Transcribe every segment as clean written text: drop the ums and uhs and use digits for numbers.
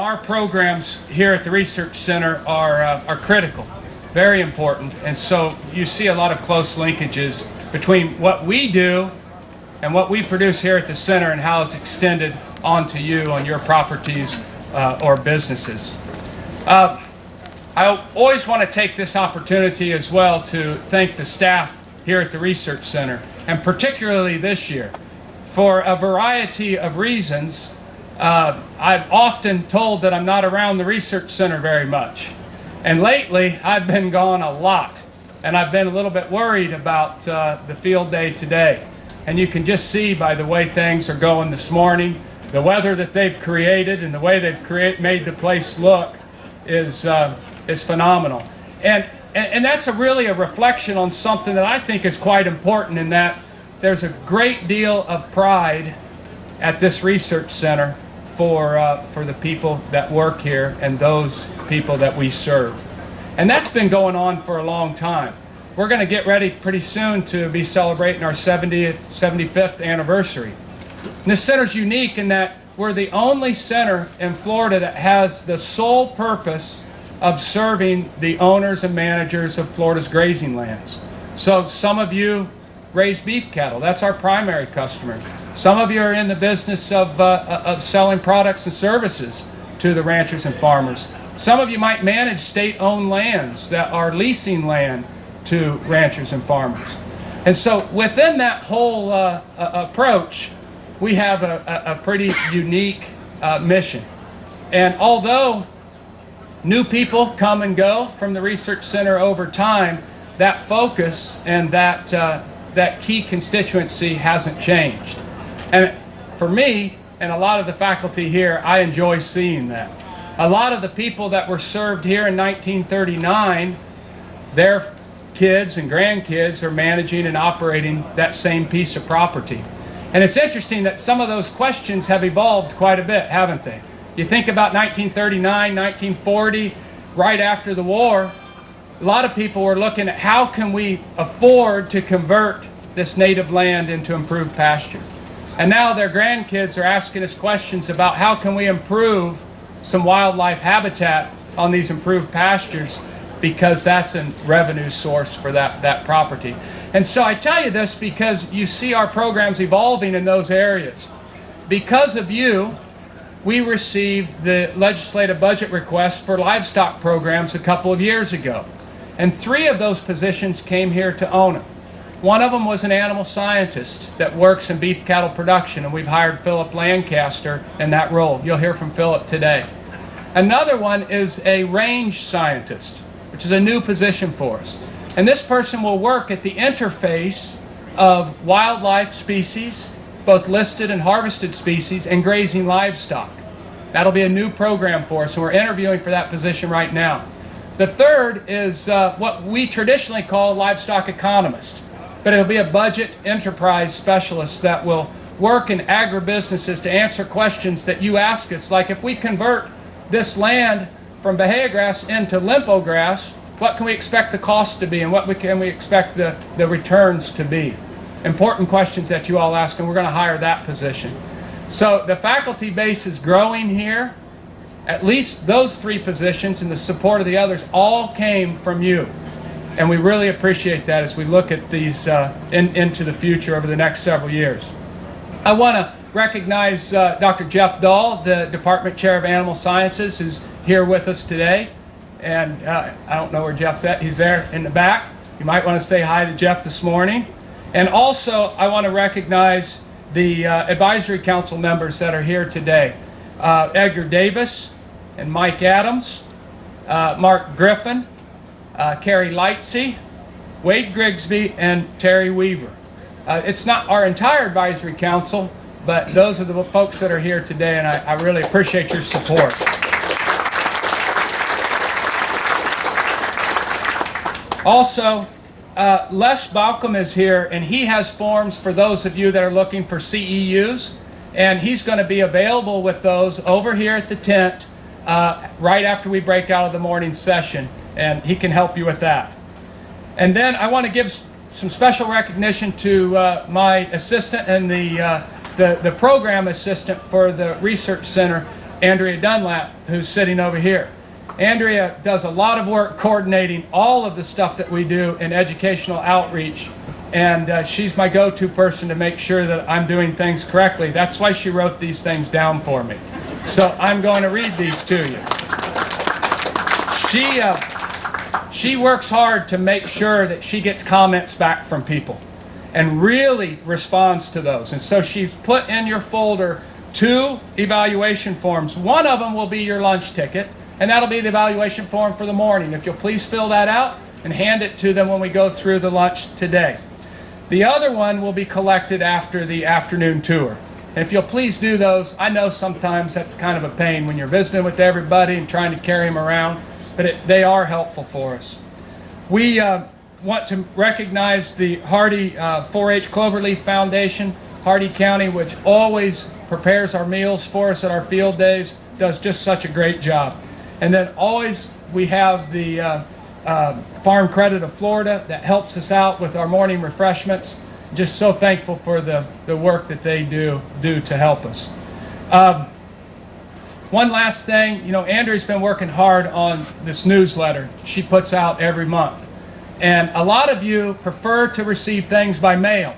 our programs here at the Research Center are critical, very important, and so you see a lot of close linkages between what we do and what we produce here at the center and how it's extended onto you on your properties or businesses. I always want to take this opportunity as well to thank the staff here at the Research Center, and particularly this year. For a variety of reasons, I've often told that I'm not around the Research Center very much. And lately, I've been gone a lot. And I've been a little bit worried about the field day today. And you can just see by the way things are going this morning, the weather that they've created and the way they've made the place look is phenomenal. And that's really a reflection on something that I think is quite important, in that there's a great deal of pride at this research center for the people that work here and those people that we serve. And that's been going on for a long time. We're going to get ready pretty soon to be celebrating our 75th anniversary. And this center's unique in that we're the only center in Florida that has the sole purpose of serving the owners and managers of Florida's grazing lands. So some of you raise beef cattle. That's our primary customer. Some of you are in the business of selling products and services to the ranchers and farmers. Some of you might manage state-owned lands that are leasing land to ranchers and farmers. And so within that whole approach, we have a pretty unique mission. And although new people come and go from the Research Center over time, that focus and that key constituency hasn't changed. And for me, and a lot of the faculty here, I enjoy seeing that. A lot of the people that were served here in 1939, their kids and grandkids are managing and operating that same piece of property. And it's interesting that some of those questions have evolved quite a bit, haven't they? You think about 1939, 1940, right after the war, a lot of people were looking at how can we afford to convert this native land into improved pasture. And now their grandkids are asking us questions about how can we improve some wildlife habitat on these improved pastures, because that's a revenue source for that property. And so I tell you this because you see our programs evolving in those areas. Because of you, we received the legislative budget request for livestock programs a couple of years ago. And 3 of those positions came here to Ona. One of them was an animal scientist that works in beef cattle production, and we've hired Philip Lancaster in that role. You'll hear from Philip today. Another one is a range scientist, which is a new position for us. And this person will work at the interface of wildlife species, both listed and harvested species, and grazing livestock. That'll be a new program for us, and we're interviewing for that position right now. The third is what we traditionally call livestock economist, but it'll be a budget enterprise specialist that will work in agribusinesses to answer questions that you ask us, like if we convert this land from Bahia grass into limpo grass, what can we expect the cost to be, and what can we expect the returns to be? Important questions that you all ask, and we're going to hire that position. So the faculty base is growing here. At least those 3 positions and the support of the others all came from you. And we really appreciate that as we look at these into the future over the next several years. I want to recognize Dr. Jeff Dahl, the Department Chair of Animal Sciences, who's here with us today. And I don't know where Jeff's at. He's there in the back. You might want to say hi to Jeff this morning. And also, I want to recognize the advisory council members that are here today. Edgar Davis and Mike Adams, Mark Griffin, Carrie Lightsey, Wade Grigsby, and Terry Weaver. It's not our entire advisory council, but those are the folks that are here today, and I really appreciate your support. Also, Les Balcom is here, and he has forms for those of you that are looking for CEUs, and he's going to be available with those over here at the tent right after we break out of the morning session, and he can help you with that. And then I want to give some special recognition to my assistant and the program assistant for the Research Center, Andrea Dunlap, who's sitting over here. Andrea does a lot of work coordinating all of the stuff that we do in educational outreach, and she's my go-to person to make sure that I'm doing things correctly. That's why she wrote these things down for me. So I'm going to read these to you. She works hard to make sure that she gets comments back from people and really responds to those. And so she's put in your folder 2 evaluation forms. One of them will be your lunch ticket, and that'll be the evaluation form for the morning. If you'll please fill that out and hand it to them when we go through the lunch today. The other one will be collected after the afternoon tour. And if you'll please do those, I know sometimes that's kind of a pain when you're visiting with everybody and trying to carry them around, but they are helpful for us. We want to recognize the Hardy 4-H Cloverleaf Foundation, Hardy County, which always prepares our meals for us at our field days, does just such a great job. And then always we have the Farm Credit of Florida that helps us out with our morning refreshments. Just so thankful for the work that they do to help us. One last thing, you know, Andrea's been working hard on this newsletter she puts out every month. And a lot of you prefer to receive things by mail.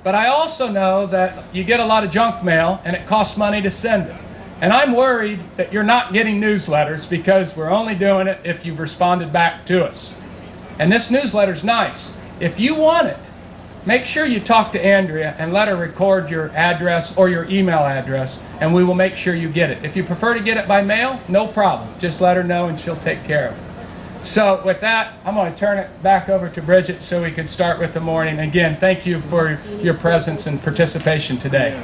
But I also know that you get a lot of junk mail and it costs money to send it. And I'm worried that you're not getting newsletters because we're only doing it if you've responded back to us. And this newsletter's nice. If you want it, make sure you talk to Andrea and let her record your address or your email address, and we will make sure you get it. If you prefer to get it by mail, no problem. Just let her know and she'll take care of it. So with that, I'm going to turn it back over to Bridget so we can start with the morning. Again, thank you for your presence and participation today.